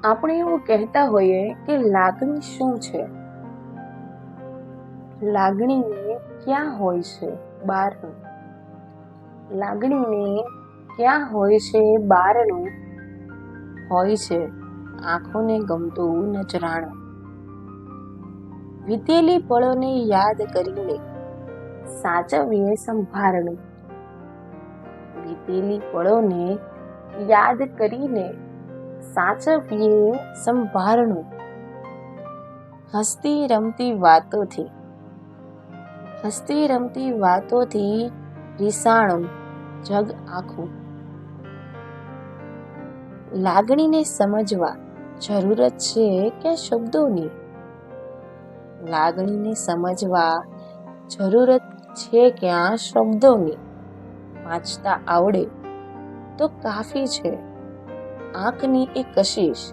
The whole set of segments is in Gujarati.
આપણે એવું કહેતા હોઈએ કે લાગણી શું છે? લાગણીને ક્યાં હોય છે બહારનું? લાગણીને ક્યાં હોય છે બહારનું? હોય છે આંખોને ગમતું નજરાણું. વીતેલી પળોને યાદ કરીને સાચવીએ સંભારણું. વીતેલી પળોને યાદ કરીને સાચવીએ સંભારણું. હસતી રમતી વાતોથી રીસાણું જગ આખું. લાગણીને સમજવા જરૂરત છે કે શબ્દોની? લાગણીને સમજવા જરૂરત છે ક્યાં શબ્દોની? વાંચતા આવડે તો કાફી છે આંખની એ કશિશ.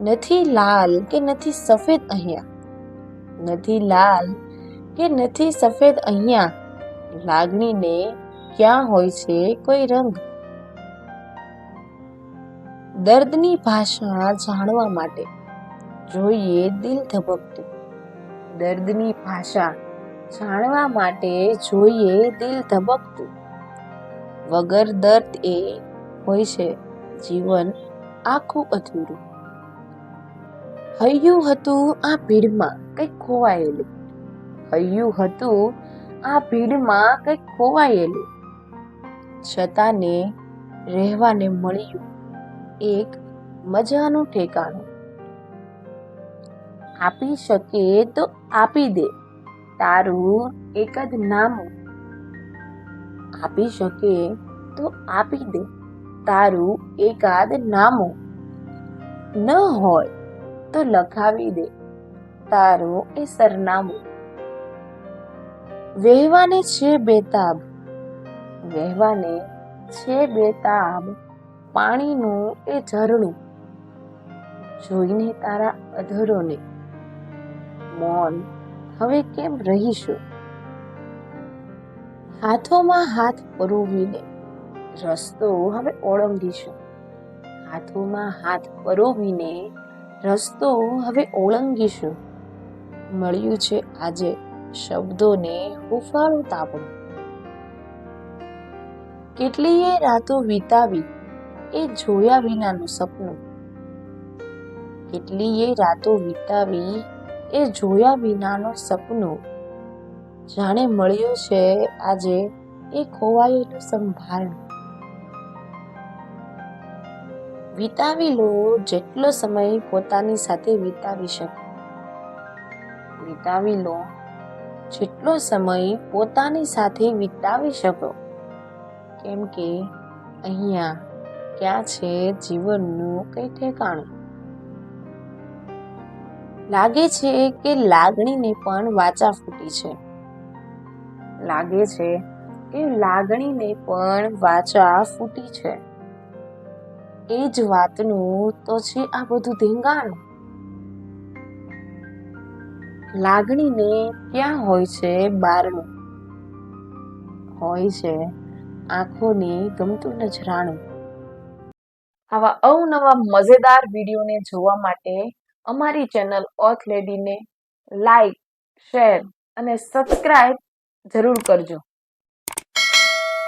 નથી લાલ કે નથી સફેદ અહીંયા, નથી લાલ કે નથી સફેદ અહીંયા. લાગણીને ક્યાં હોય છે કોઈ રંગ? દર્દની ભાષા જાણવા માટે જોઈએ દિલ ધબકતું. દર્દની ભાષા જાણવા માટે જોઈએ દિલ ધબકતું. વગર દર્દ એ હોય છે જીવન આખું અધૂરું. હૈયું હતું આ ભીડમાં કંઈક ખોવાયેલું. હૈયું હતું આ ભીડમાં કંઈક ખોવાયેલું. છતાં ને રહેવાને મળ્યું એક મજાનું ઠેકાણું. આપી શકે તો આપી દે તારું એક જ નામું. આપી શકે તો આપી દે તારું એકાદ નામું. ન હોય તો લખાવી દે તારું એ સરનામું. વહેવાને છે બેતાબ પાણીનું એ ઝરણું. જોઈને તારા અધરોને મૌન હવે કેમ રહીશું? હાથોમાં હાથ પરોવીને રસ્તો હવે ઓળંગીશું. હાથોમાં હાથ પરોવીને રસ્તો હવે ઓળંગીશું. મળ્યું છે આજે શબ્દોને હુંફાળું તાપણું. કેટલીય રાતો વિતાવી એ જોયા વિનાનું સપનું. કેટલીય રાતો વિતાવી એ જોયા વિનાનું સપનું. જાણે મળ્યું છે આજે એ ખોવાયેલું સંભારણું. વિતાવી લો જેટલો સમય પોતાની સાથે વિતાવી શકો. વિતાવી લો જેટલો સમય પોતાની સાથે વિતાવી શકો. કેમ કે અહીંયા ક્યાં છે જીવનનું કઈ ઠેકાણું. લાગે છે કે લાગણીને પણ વાચા ફૂટી છે. લાગે છે કે લાગણીને પણ વાચા ફૂટી છે. એ જ વાતનું તો છે આ બધું ધીંગાણું. લાગણીને ક્યાં હોય છે બારણું? હોય છે આંખોને ગમતું નજરાણું. આવા અવનવા મજેદાર વિડીયોને જોવા માટે અમારી ચેનલ ઓથ લેડીને લાઈક, શેર અને સબસ્ક્રાઇબ જરૂર કરજો.